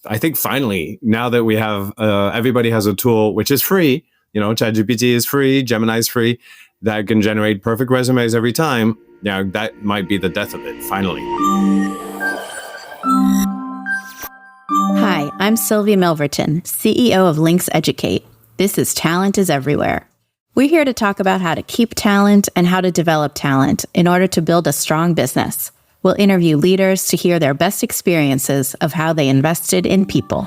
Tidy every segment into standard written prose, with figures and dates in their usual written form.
I think finally, now that we have, everybody has a tool which is free, ChatGPT is free, Gemini is free, that can generate perfect resumes every time. Yeah, that might be the death of it, finally. Hi, I'm Sylvia Milverton, CEO of Links Educate. This is Talent is Everywhere. We're here to talk about how to keep talent and how to develop talent in order to build a strong business. We'll interview leaders to hear their best experiences of how they invested in people.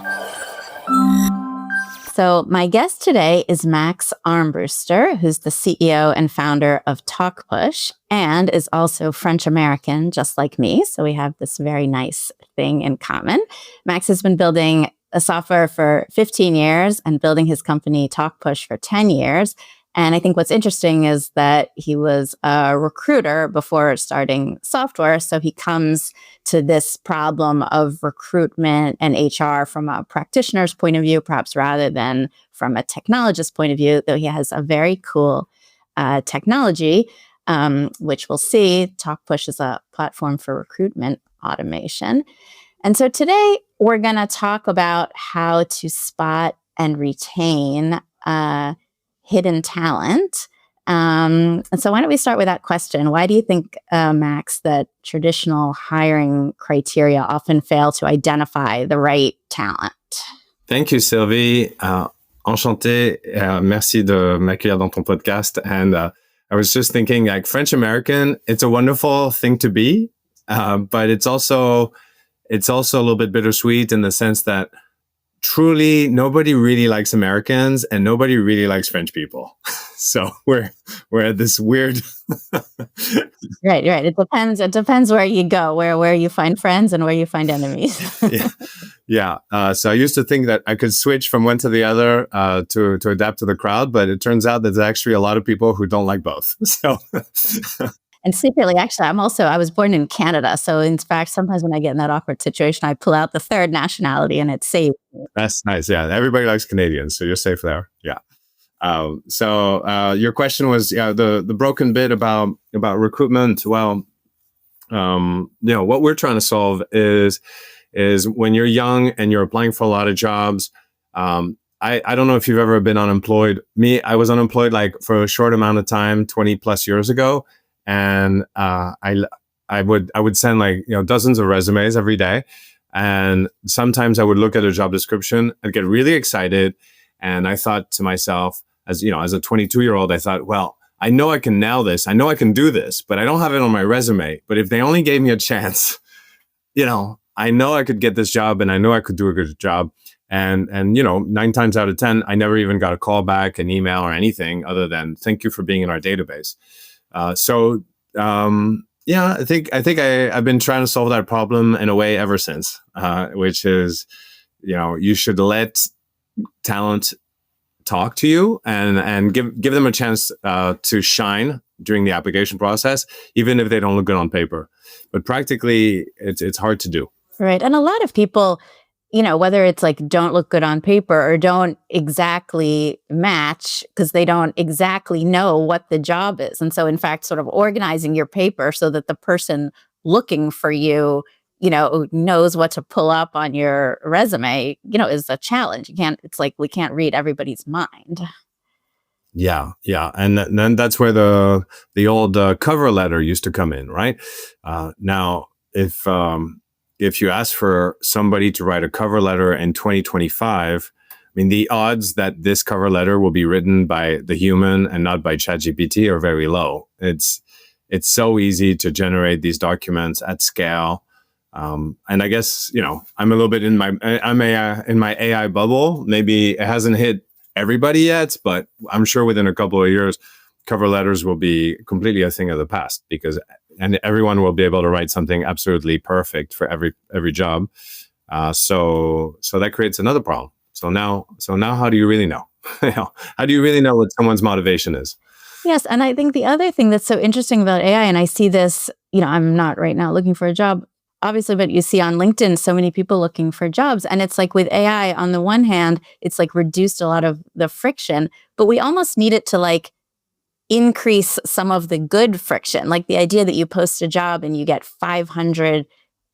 So my guest today is Max Armbruster, who's the CEO and founder of Talkpush and is also French-American, just like me. So we have this very nice thing in common. Max has been building a software for 15 years and building his company Talkpush for 10 years. And I think what's interesting is that he was a recruiter before starting software. So he comes to this problem of recruitment and HR from a practitioner's point of view, perhaps rather than from a technologist's point of view, though he has a very cool technology, which we'll see. Talkpush is a platform for recruitment automation. And so today we're going to talk about how to spot and retain hidden talent. And so why don't we start with that question? Why do you think, Max, that traditional hiring criteria often fail to identify the right talent? Thank you, Sylvie. Enchanté. Merci de m'accueillir dans ton podcast. And I was just thinking, like, French-American, it's a wonderful thing to be, but it's also a little bit bittersweet in the sense that truly nobody really likes Americans and nobody really likes French people. So we're at this weird. Right. It depends where you go, where you find friends and where you find enemies. Yeah. So I used to think that I could switch from one to the other to adapt to the crowd, but it turns out that there's actually a lot of people who don't like both. So. And secretly, actually, I was born in Canada. So in fact, sometimes when I get in that awkward situation, I pull out the third nationality and it's safe. That's nice. Yeah. Everybody likes Canadians. So you're safe there. Yeah. So your question was, the broken bit about recruitment. Well, what we're trying to solve is when you're young and you're applying for a lot of jobs. I don't know if you've ever been unemployed. Me, I was unemployed like for a short amount of time, 20 plus years ago. And I would send like, dozens of resumes every day. And sometimes I would look at a job description and get really excited. And I thought to myself, as a 22-year-old, I thought, well, I know I can nail this. I know I can do this, but I don't have it on my resume. But if they only gave me a chance, I know I could get this job and I know I could do a good job. And 9 times out of 10, I never even got a call back, an email or anything other than thank you for being in our database. I think I've been trying to solve that problem in a way ever since, which is, you should let talent talk to you and give them a chance to shine during the application process, even if they don't look good on paper. But practically, it's hard to do. Right. And a lot of people, whether it's like don't look good on paper or don't exactly match because they don't exactly know what the job is. And so, in fact, sort of organizing your paper so that the person looking for you, knows what to pull up on your resume, is a challenge. It's like we can't read everybody's mind. Yeah. And then that's where the old cover letter used to come in, right? Now, if you ask for somebody to write a cover letter in 2025, the odds that this cover letter will be written by the human and not by ChatGPT are very low. It's so easy to generate these documents at scale. And I guess, I'm a little bit in my AI bubble. Maybe it hasn't hit everybody yet, but I'm sure within a couple of years, cover letters will be completely a thing of the past and everyone will be able to write something absolutely perfect for every job. So that creates another problem. So now how do you really know? How do you really know what someone's motivation is? Yes. And I think the other thing that's so interesting about AI, and I see this, I'm not right now looking for a job, obviously, but you see on LinkedIn, so many people looking for jobs. And it's like with AI, on the one hand, it's like reduced a lot of the friction, but we almost need it to like increase some of the good friction. Like the idea that you post a job and you get 500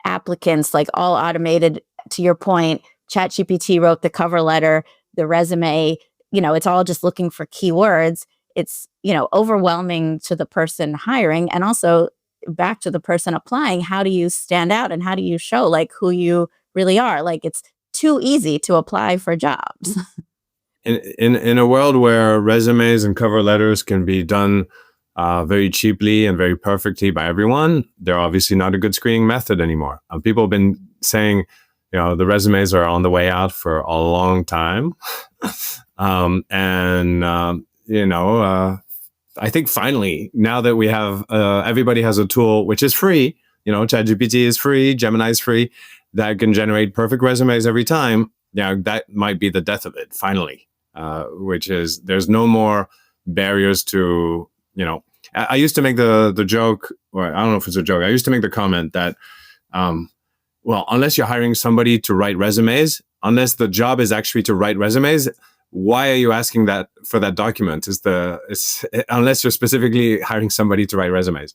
applicants, like all automated, to your point, ChatGPT wrote the cover letter, the resume, it's all just looking for keywords. It's, overwhelming to the person hiring, and also back to the person applying. How do you stand out and how do you show like who you really are? Like, it's too easy to apply for jobs. In a world where resumes and cover letters can be done very cheaply and very perfectly by everyone, they're obviously not a good screening method anymore. People have been saying, the resumes are on the way out for a long time. I think finally, now that we have, everybody has a tool which is free, ChatGPT is free, Gemini is free, that can generate perfect resumes every time. That might be the death of it, finally, which is there's no more barriers to, I used to make the joke, or I don't know if it's a joke, I used to make the comment that, unless you're hiring somebody to write resumes, unless the job is actually to write resumes, why are you asking that for that document? Unless you're specifically hiring somebody to write resumes.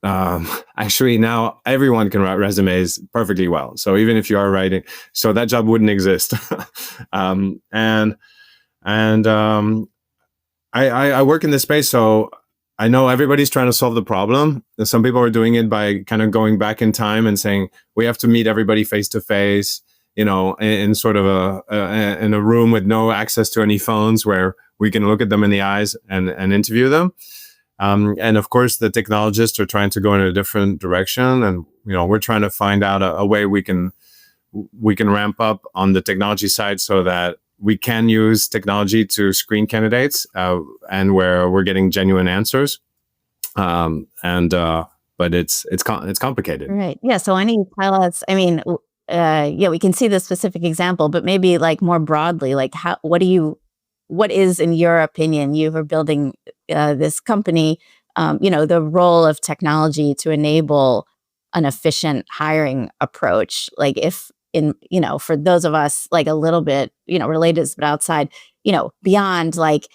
Actually now everyone can write resumes perfectly well. So even if you are writing, so that job wouldn't exist. I work in this space, so I know everybody's trying to solve the problem. Some people are doing it by kind of going back in time and saying, we have to meet everybody face to face, in sort of in a room with no access to any phones, where we can look at them in the eyes and interview them. And of course, the technologists are trying to go in a different direction. And, we're trying to find out a way we can ramp up on the technology side so that we can use technology to screen candidates, and where we're getting genuine answers. But it's complicated. Right. Yeah. So why don't you tell us, we can see the specific example, but maybe like more broadly, like what is, in your opinion, you were building this company, the role of technology to enable an efficient hiring approach? Like, if for those of us like a little bit, related but outside, beyond like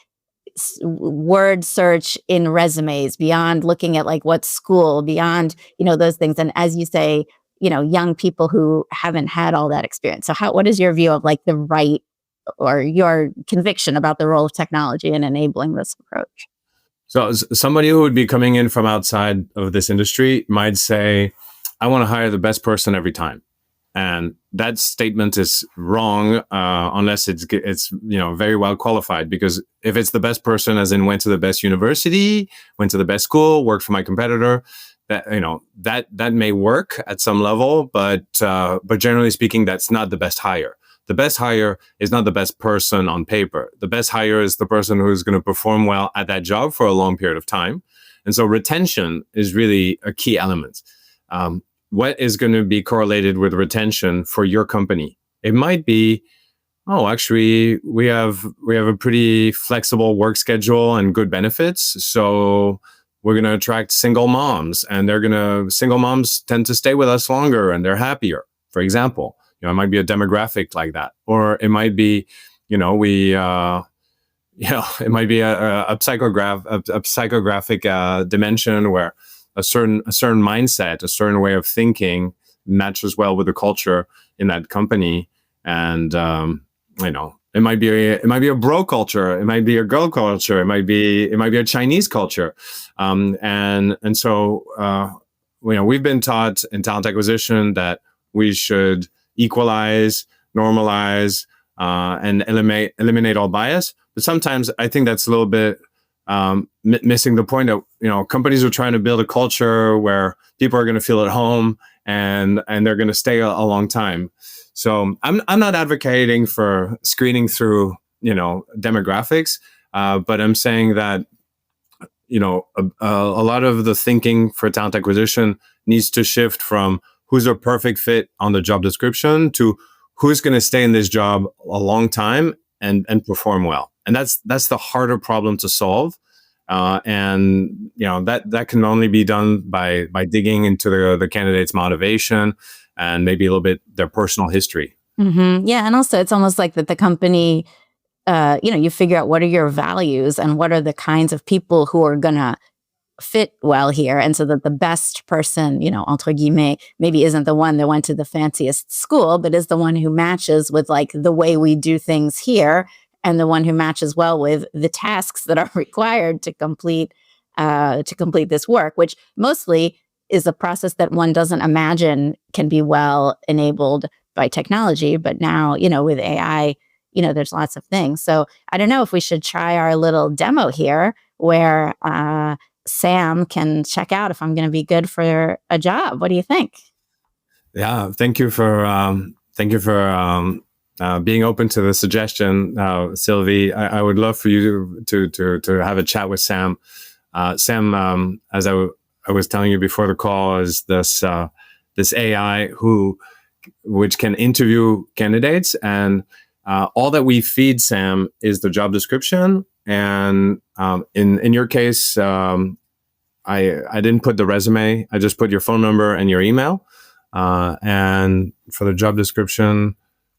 word search in resumes, beyond looking at like what school, beyond, those things. And as you say, young people who haven't had all that experience. So what is your view of like the right, or your conviction about the role of technology in enabling this approach? So somebody who would be coming in from outside of this industry might say, I want to hire the best person every time. And that statement is wrong, unless it's very well qualified. Because if it's the best person, as in went to the best university, went to the best school, worked for my competitor, that may work at some level, but generally speaking, that's not the best hire. The best hire is not the best person on paper. The best hire is the person who's going to perform well at that job for a long period of time. And so retention is really a key element. What is going to be correlated with retention for your company? It might be, actually, we have a pretty flexible work schedule and good benefits. So we're going to attract single moms, and single moms tend to stay with us longer and they're happier, for example. It might be a demographic like that, or it might be, it might be a psychographic dimension where a certain mindset, a certain way of thinking matches well with the culture in that company. And, it might be a bro culture. It might be a girl culture. It might be a Chinese culture. So we've been taught in talent acquisition that we should equalize, normalize, and eliminate all bias. But sometimes I think that's a little bit missing the point that, companies are trying to build a culture where people are going to feel at home and they're going to stay a long time. So I'm not advocating for screening through, demographics, but I'm saying that, a lot of the thinking for talent acquisition needs to shift from who's a perfect fit on the job description to who's going to stay in this job a long time and perform well. And that's the harder problem to solve. That can only be done by digging into the candidate's motivation and maybe a little bit their personal history. Mm-hmm. Yeah. And also it's almost like that the company, you figure out what are your values and what are the kinds of people who are going to fit well here. And so that the best person, entre guillemets, maybe isn't the one that went to the fanciest school, but is the one who matches with like the way we do things here, and the one who matches well with the tasks that are required to complete this work, which mostly is a process that one doesn't imagine can be well enabled by technology. But now, with AI, there's lots of things. So I don't know if we should try our little demo here where Sam can check out if I'm going to be good for a job. What do you think? Yeah, thank you for being open to the suggestion, Sylvie. I would love for you to have a chat with Sam. Sam, as I was telling you before the call, is this AI which can interview candidates, and all that we feed Sam is the job description. And in your case, I didn't put the resume. I just put your phone number and your email. And for the job description,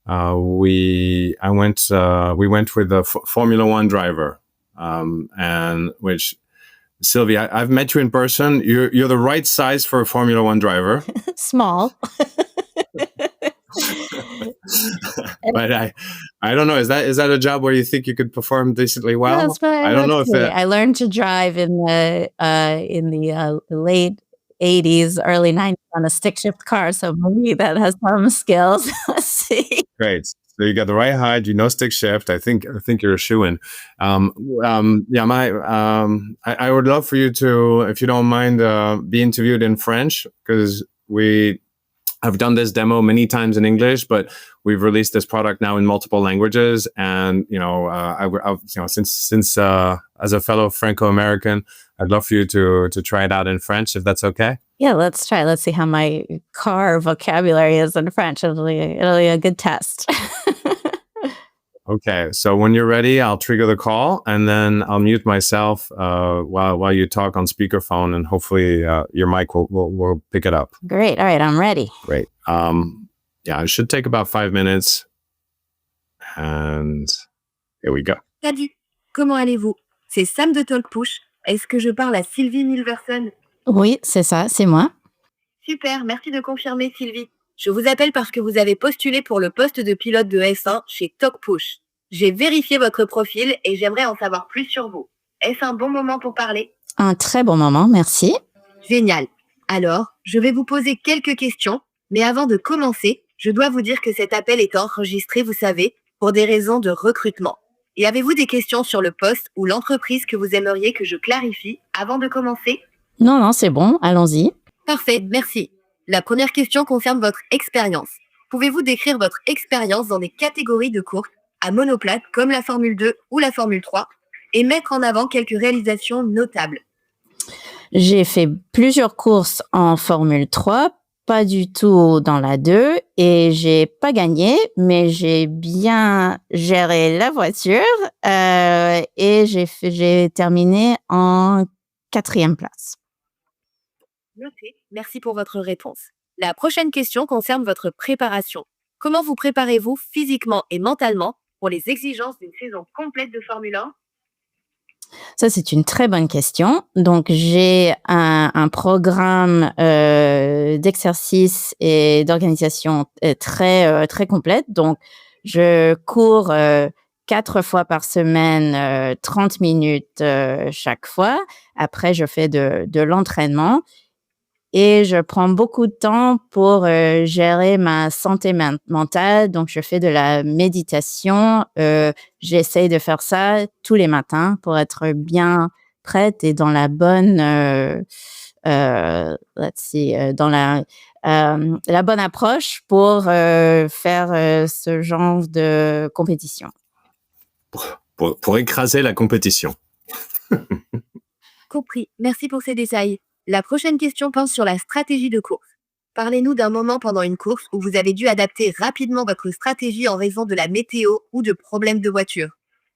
we went with a Formula One driver, and which, Sylvie, I've met you in person. You're the right size for a Formula One driver. Small. But I don't know. Is that a job where you think you could perform decently well? I don't know if I learned to drive in the late 80s, early 90s on a stick shift car. So maybe that has some skills. Let's see. Great. So you got the right height, stick shift. I think you're a shoo-in. I would love for you to, if you don't mind, be interviewed in French, because I've done this demo many times in English, but we've released this product now in multiple languages. And since as a fellow Franco-American, I'd love for you to try it out in French, if that's okay. Yeah, let's try. Let's see how my car vocabulary is in French. It'll be a good test. Okay, so when you're ready, I'll trigger the call, and then I'll mute myself while you talk on speakerphone, and hopefully your mic will pick it up. Great. All right, I'm ready. Great. It should take about 5 minutes, and here we go. Salut, comment allez-vous? C'est Sam de Talkpush. Est-ce que je parle à Sylvie Milverson? Oui, c'est ça, c'est moi. Super, merci de confirmer, Sylvie. Je vous appelle parce que vous avez postulé pour le poste de pilote de S1 chez Talkpush. J'ai vérifié votre profil et j'aimerais en savoir plus sur vous. Est-ce un bon moment pour parler? Un très bon moment, merci. Génial. Alors, je vais vous poser quelques questions, mais avant de commencer, je dois vous dire que cet appel est enregistré, vous savez, pour des raisons de recrutement. Et avez-vous des questions sur le poste ou l'entreprise que vous aimeriez que je clarifie avant de commencer? Non, c'est bon, allons-y. Parfait, merci. La première question concerne votre expérience. Pouvez-vous décrire votre expérience dans des catégories de courses à monoplace comme la Formule 2 ou la Formule 3 et mettre en avant quelques réalisations notables? J'ai fait plusieurs courses en Formule 3, pas du tout dans la 2, et j'ai pas gagné, mais j'ai bien géré la voiture et j'ai terminé en 4e place. Noté. Merci pour votre réponse. La prochaine question concerne votre préparation. Comment vous préparez-vous physiquement et mentalement pour les exigences d'une saison complète de Formule 1? Ça, c'est une très bonne question. Donc, j'ai un programme d'exercice et d'organisation très, très complète. Donc, je cours 4 fois par semaine, 30 minutes chaque fois. Après, je fais de l'entraînement. Et je prends beaucoup de temps pour gérer ma santé mentale. Donc, je fais de la méditation. J'essaye de faire ça tous les matins pour être bien prête et dans la bonne, dans la bonne approche pour faire ce genre de compétition. Pour écraser la compétition. Compris. Merci pour ces détails. La prochaine question pense sur la stratégie de course. Parlez-nous d'un moment pendant une course où vous avez dû adapter rapidement votre stratégie en raison de la météo ou de problèmes de voiture.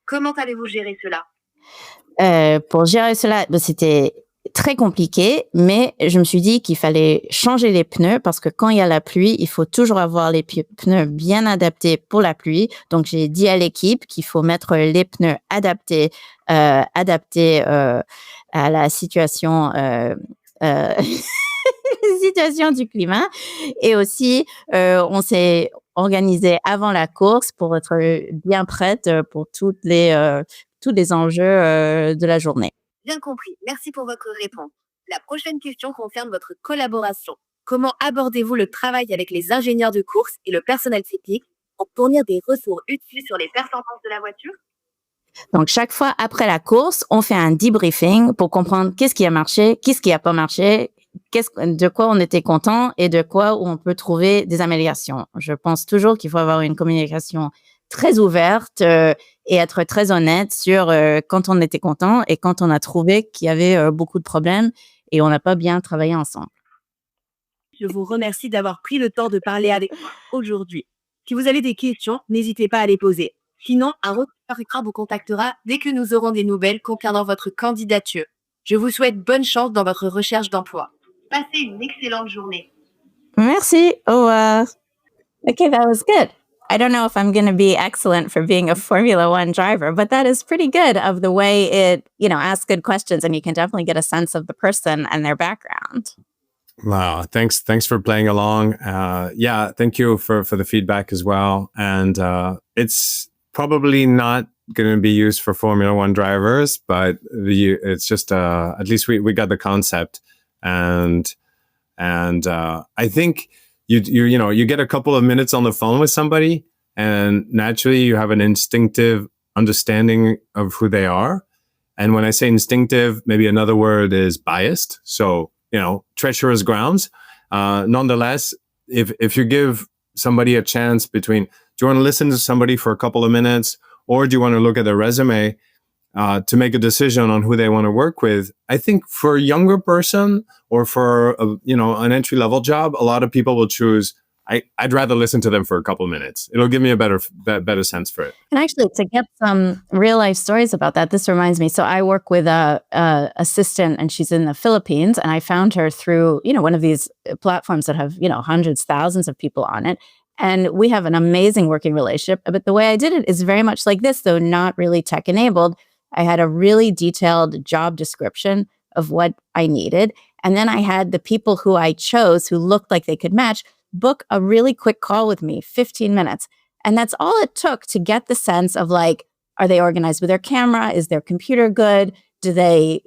Comment allez-vous gérer cela? Pour gérer cela, c'était très compliqué, mais je me suis dit qu'il fallait changer les pneus parce que quand il y a la pluie, il faut toujours avoir les pneus bien adaptés pour la pluie. Donc, j'ai dit à l'équipe qu'il faut mettre les pneus adaptés à la situation, situation du climat. Et aussi, on s'est organisé avant la course pour être bien prête pour tous les enjeux de la journée. Bien compris. Merci pour votre réponse. La prochaine question concerne votre collaboration. Comment abordez-vous le travail avec les ingénieurs de course et le personnel technique pour fournir des ressources utiles sur les performances de la voiture? Donc, chaque fois après la course, on fait un debriefing pour comprendre qu'est-ce qui a marché, qu'est-ce qui n'a pas marché, de quoi on était content et de quoi on peut trouver des améliorations. Je pense toujours qu'il faut avoir une communication très ouverte et être très honnête sur quand on était content et quand on a trouvé qu'il y avait beaucoup de problèmes et on n'a pas bien travaillé ensemble. Je vous remercie d'avoir pris le temps de parler avec moi aujourd'hui. Si vous avez des questions, n'hésitez pas à les poser. Sinon, un recruteur vous contactera dès que nous aurons des nouvelles concernant votre candidature. Je vous souhaite bonne chance dans votre recherche d'emploi. Passez une excellente journée. Merci. Au revoir. Okay, that was good. I don't know if I'm going to be excellent for being a Formula One driver, but that is pretty good of the way it, asks good questions, and you can definitely get a sense of the person and their background. Wow. Thanks for playing along. Thank you for the feedback as well. And it's probably not going to be used for Formula One drivers, but it's just at least we got the concept. And I think you get a couple of minutes on the phone with somebody, and naturally you have an instinctive understanding of who they are. And when I say instinctive, maybe another word is biased. So, treacherous grounds. Nonetheless, if you give somebody a chance between, do you want to listen to somebody for a couple of minutes, or do you want to look at their resume to make a decision on who they want to work with? I think for a younger person or for an entry-level job, a lot of people will choose, I'd rather listen to them for a couple of minutes. It'll give me a better sense for it. And actually, to get some real life stories about that, this reminds me. So I work with a assistant, and she's in the Philippines, and I found her through one of these platforms that have hundreds, thousands of people on it. And we have an amazing working relationship. But the way I did it is very much like this, though not really tech enabled. I had a really detailed job description of what I needed. And then I had the people who I chose who looked like they could match book a really quick call with me, 15 minutes. And that's all it took to get the sense of like, are they organized with their camera? Is their computer good? Do they,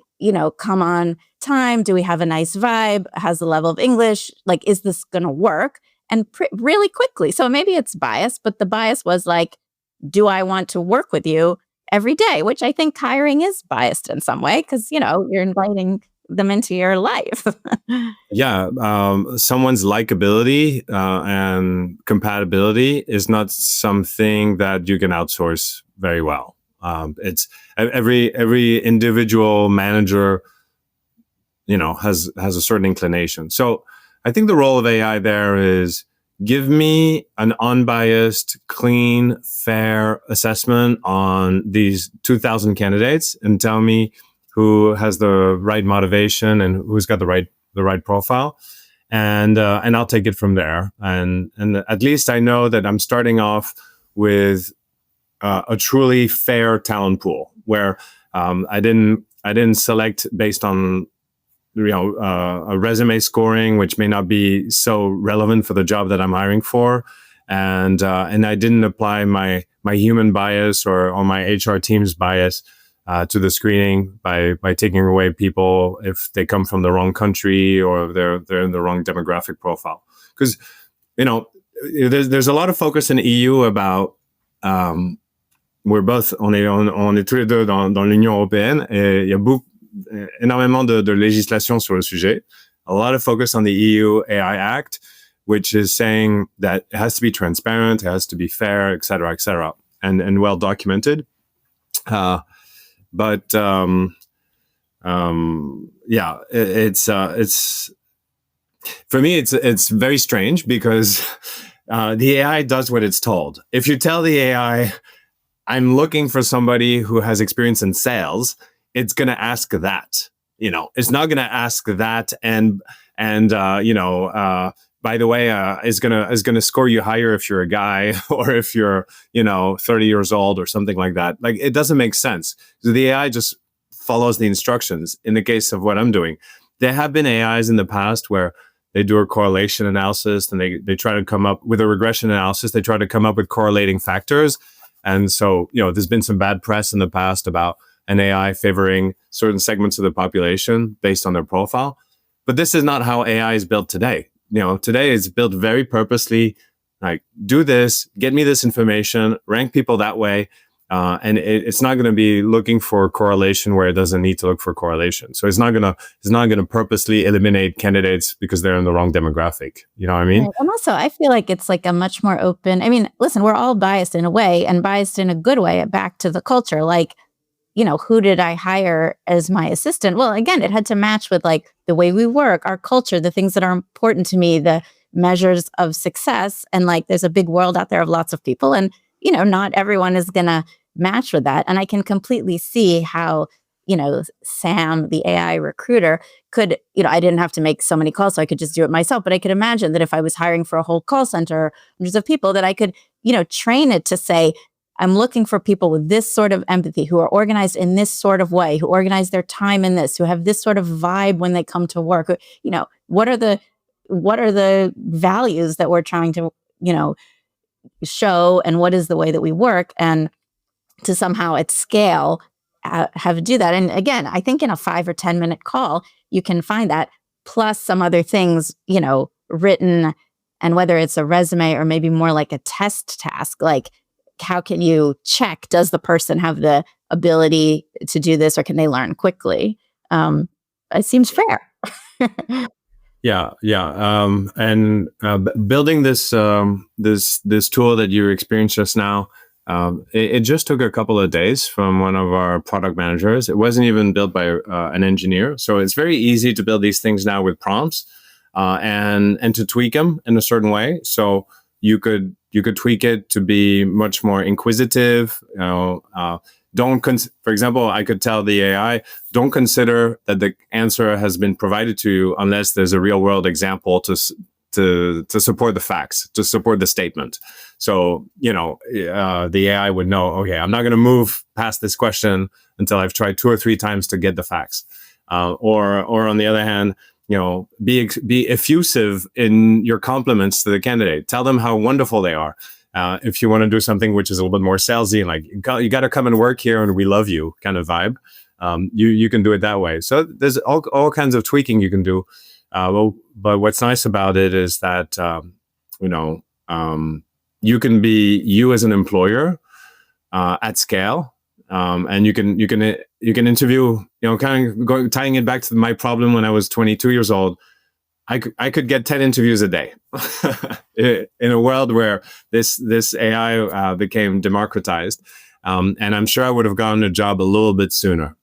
come on time? Do we have a nice vibe? Has the level of English? Like, is this going to work? And really quickly. So maybe it's biased, but the bias was like, do I want to work with you every day? Which I think hiring is biased in some way because, you're inviting them into your life. Yeah. Someone's likability and compatibility is not something that you can outsource very well. It's every individual manager, has a certain inclination. So I think the role of AI there is give me an unbiased, clean, fair assessment on these 2,000 candidates and tell me who has the right motivation and who's got the right profile, and I'll take it from there. And at least I know that I'm starting off with a truly fair talent pool where I didn't select based on a resume scoring, which may not be so relevant for the job that I'm hiring for, and I didn't apply my human bias or my HR team's bias to the screening by taking away people if they come from the wrong country or if they're in the wrong demographic profile. Because there's a lot of focus in the EU about on est tous les deux dans l'Union européenne et il y a énormément de législation sur le sujet. A lot of focus on the EU AI Act, which is saying that it has to be transparent, it has to be fair, et cetera, and well documented. But it's for me, it's very strange because the AI does what it's told. If you tell the AI, I'm looking for somebody who has experience in sales, it's going to ask that. it's not going to ask that by the way, is gonna score you higher if you're a guy or if you're 30 years old or something like that. Like, it doesn't make sense. So the AI just follows the instructions. In the case of what I'm doing, there have been AIs in the past where they do a correlation analysis and they try to come up with a regression analysis. They try to come up with correlating factors. And so, there's been some bad press in the past about an AI favoring certain segments of the population based on their profile. But this is not how AI is built today. Today it's built very purposely, like, do this, get me this information, rank people that way. And it's not going to be looking for correlation where it doesn't need to look for correlation. So it's not going to purposely eliminate candidates because they're in the wrong demographic. You know what I mean? Right. And also, I feel like it's like a much more open. I mean, listen, we're all biased in a way, and biased in a good way, back to the culture. Like, who did I hire as my assistant? Well, again, it had to match with like the way we work, our culture, the things that are important to me, the measures of success. And like, there's a big world out there of lots of people, and not everyone is going to match with that. And I can completely see how, Sam, the AI recruiter, could, I didn't have to make so many calls, so I could just do it myself. But I could imagine that if I was hiring for a whole call center, hundreds of people, that I could, train it to say, I'm looking for people with this sort of empathy, who are organized in this sort of way, who organize their time in this, who have this sort of vibe when they come to work. What are the values that we're trying to, show, and what is the way that we work, and to somehow at scale have to do that. And again, I think in a 5 or 10 minute call, you can find that, plus some other things, written, and whether it's a resume or maybe more like a test task, like, how can you check, does the person have the ability to do this, or can they learn quickly? It seems fair. Yeah. And building this tool that you experienced just now, it just took a couple of days from one of our product managers. It wasn't even built by an engineer. So it's very easy to build these things now with prompts and to tweak them in a certain way. So you could tweak it to be much more inquisitive. For example, I could tell the AI, don't consider that the answer has been provided to you unless there's a real world example to support the facts, to support the statement. So, the AI would know, okay, I'm not going to move past this question until I've tried 2 or 3 times to get the facts. Or on the other hand, be effusive in your compliments to the candidate. Tell them how wonderful they are. If you want to do something which is a little bit more salesy, like, you got to come and work here and we love you kind of vibe, you can do it that way. So there's all kinds of tweaking you can do. But what's nice about it is that, you can be you as an employer at scale. And you can interview, kind of tying it back to my problem when I was 22 years old. I could get 10 interviews a day in a world where this AI became democratized. And I'm sure I would have gotten a job a little bit sooner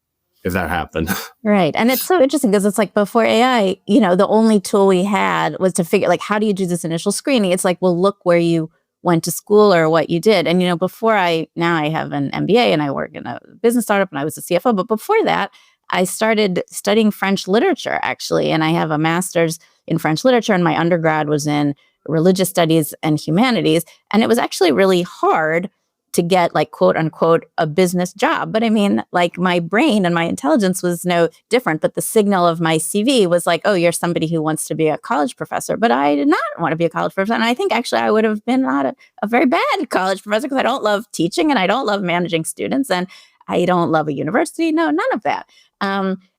if that happened. Right. And it's so interesting because it's like, before AI, the only tool we had was to figure, like, how do you do this initial screening? It's like, well, look where you went to school or what you did. And, now I have an MBA and I work in a business startup and I was a CFO. But before that, I started studying French literature, actually. And I have a master's in French literature, and my undergrad was in religious studies and humanities. And it was actually really hard to get, like, quote unquote, a business job. But I mean, like, my brain and my intelligence was no different. But the signal of my CV was like, oh, you're somebody who wants to be a college professor. But I did not want to be a college professor. And I think actually I would have been not a very bad college professor, because I don't love teaching and I don't love managing students and I don't love a university. No, none of that.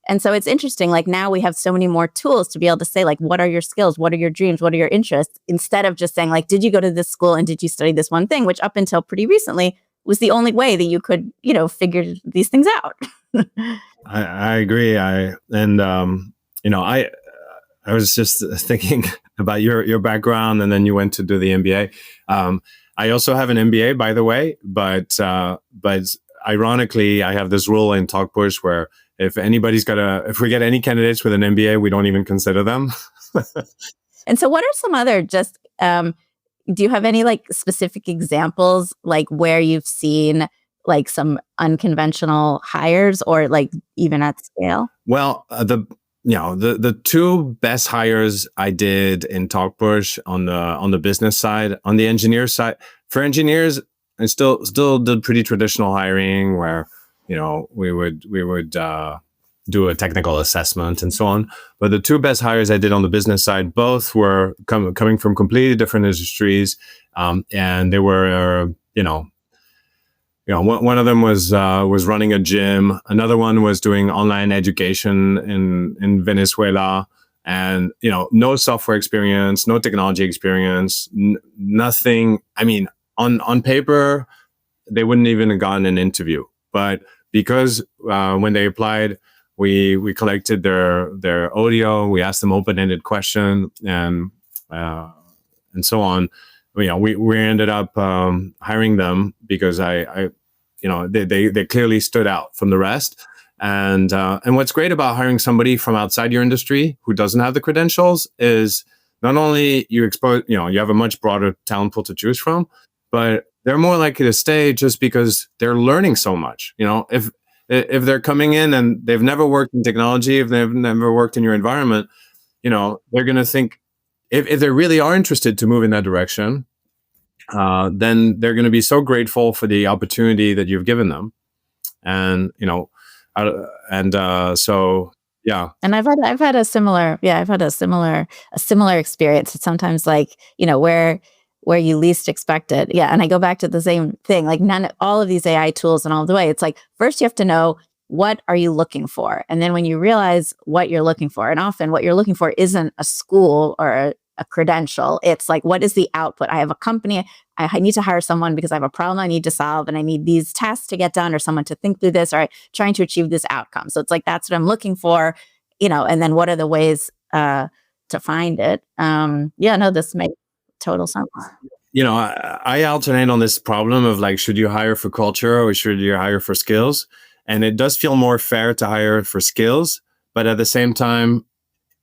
And so it's interesting, like, now we have so many more tools to be able to say, like, what are your skills? What are your dreams? What are your interests? Instead of just saying, like, did you go to this school and did you study this one thing, which up until pretty recently was the only way that you could, figure these things out. I agree. I was just thinking about your background, and then you went to do the MBA. I also have an MBA, by the way, but ironically, I have this rule in Talkpush where if we get any candidates with an MBA, we don't even consider them. And so what are some other do you have any, like, specific examples, like, where you've seen like some unconventional hires or like even at scale? Well, the two best hires I did in Talkpush on the business side, on the engineer side. For engineers, I still did pretty traditional hiring where we would do a technical assessment and so on. But the two best hires I did on the business side, both were coming from completely different industries, and they were one of them was running a gym. Another one was doing online education in Venezuela, and no software experience, no technology experience, nothing. I mean, on paper, they wouldn't even have gotten an interview. But because when they applied, we collected their audio, we asked them open-ended question, and so on. We ended up hiring them because they clearly stood out from the rest. And what's great about hiring somebody from outside your industry who doesn't have the credentials is not only you have a much broader talent pool to choose from, but they're more likely to stay just because they're learning so much. If they're coming in and they've never worked in technology, if they've never worked in your environment, they're going to think, if they really are interested to move in that direction, then they're going to be so grateful for the opportunity that you've given them. And, so, yeah. And I've had a similar experience. It's sometimes like, where you least expect it. Yeah. And I go back to the same thing, like all of these AI tools and all the way, it's like, first you have to know, what are you looking for? And then when you realize what you're looking for, and often what you're looking for isn't a school or a credential, it's like, what is the output? I have a company, I need to hire someone because I have a problem I need to solve, and I need these tasks to get done, or someone to think through this, or trying to achieve this outcome. So it's like, that's what I'm looking for, and then what are the ways to find it? This makes total sense. I alternate on this problem of like, should you hire for culture or should you hire for skills? And it does feel more fair to hire for skills, but at the same time,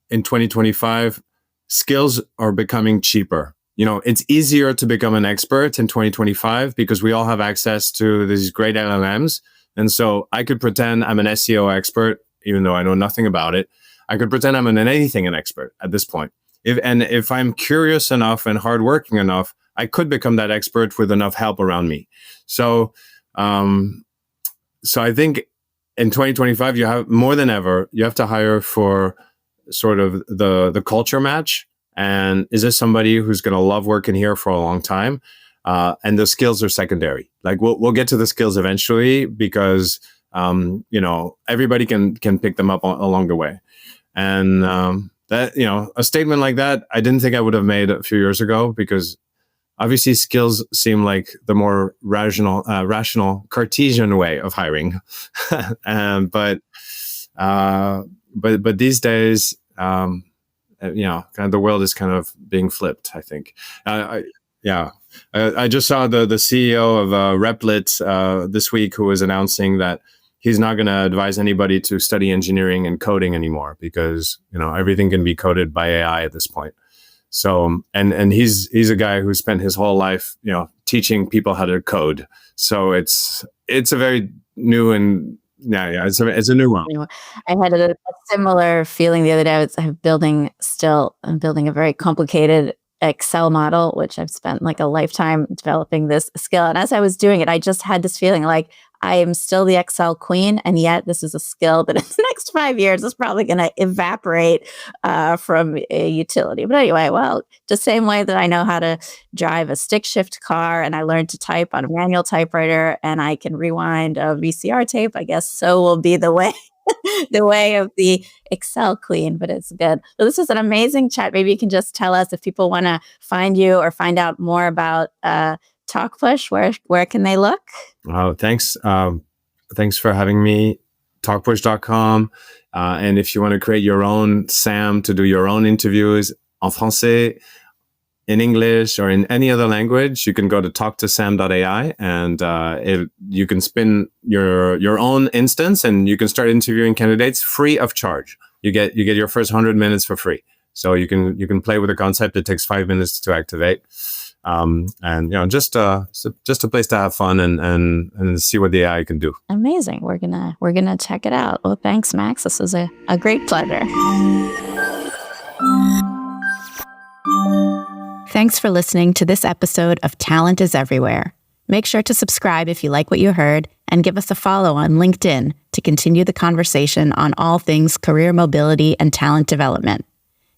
in 2025, skills are becoming cheaper. It's easier to become an expert in 2025 because we all have access to these great LLMs. And so I could pretend I'm an SEO expert, even though I know nothing about it. I could pretend I'm an anything an expert at this point. If I'm curious enough and hardworking enough, I could become that expert with enough help around me. So I think in 2025, you have more than ever, you have to hire for sort of the culture match. And is this somebody who's going to love working here for a long time? And the skills are secondary. Like we'll get to the skills eventually because, everybody can pick them up along the way. And that, a statement like that, I didn't think I would have made a few years ago because obviously skills seem like the more rational Cartesian way of hiring. But these days, kind of the world is kind of being flipped, I think. I just saw the CEO of Replit this week who was announcing that he's not going to advise anybody to study engineering and coding anymore because, everything can be coded by AI at this point. So, and he's a guy who spent his whole life, teaching people how to code. So it's a very new and it's a new one. I had a similar feeling the other day. I'm building a very complicated Excel model, which I've spent like a lifetime developing this skill. And as I was doing it, I just had this feeling like I am still the Excel queen. And yet this is a skill that in the next 5 years is probably going to evaporate from a utility. But anyway, well, the same way that I know how to drive a stick shift car and I learned to type on a manual typewriter and I can rewind a VCR tape, I guess so will be the way the way of the Excel queen, but it's good. So this is an amazing chat. Maybe you can just tell us if people want to find you or find out more about Talkpush, where can they look? Oh, thanks. Thanks for having me. Talkpush.com. And if you want to create your own SAM to do your own interviews en français, in English, or in any other language, you can go to talktosam.ai and you can spin your own instance and you can start interviewing candidates free of charge. You get your first 100 minutes for free. So you can play with the concept. It takes 5 minutes to activate. And just a place to have fun and see what the AI can do. Amazing. We're gonna check it out. Well, thanks, Max. This was a great pleasure. Thanks for listening to this episode of Talent is Everywhere. Make sure to subscribe if you like what you heard, and give us a follow on LinkedIn to continue the conversation on all things career mobility and talent development.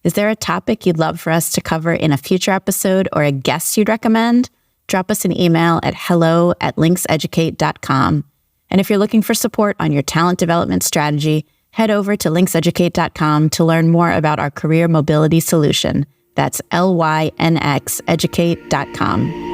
Is there a topic you'd love for us to cover in a future episode or a guest you'd recommend? Drop us an email at hello@linkseducate.com. And if you're looking for support on your talent development strategy, head over to linkseducate.com to learn more about our career mobility solution. That's LYNXeducate.com.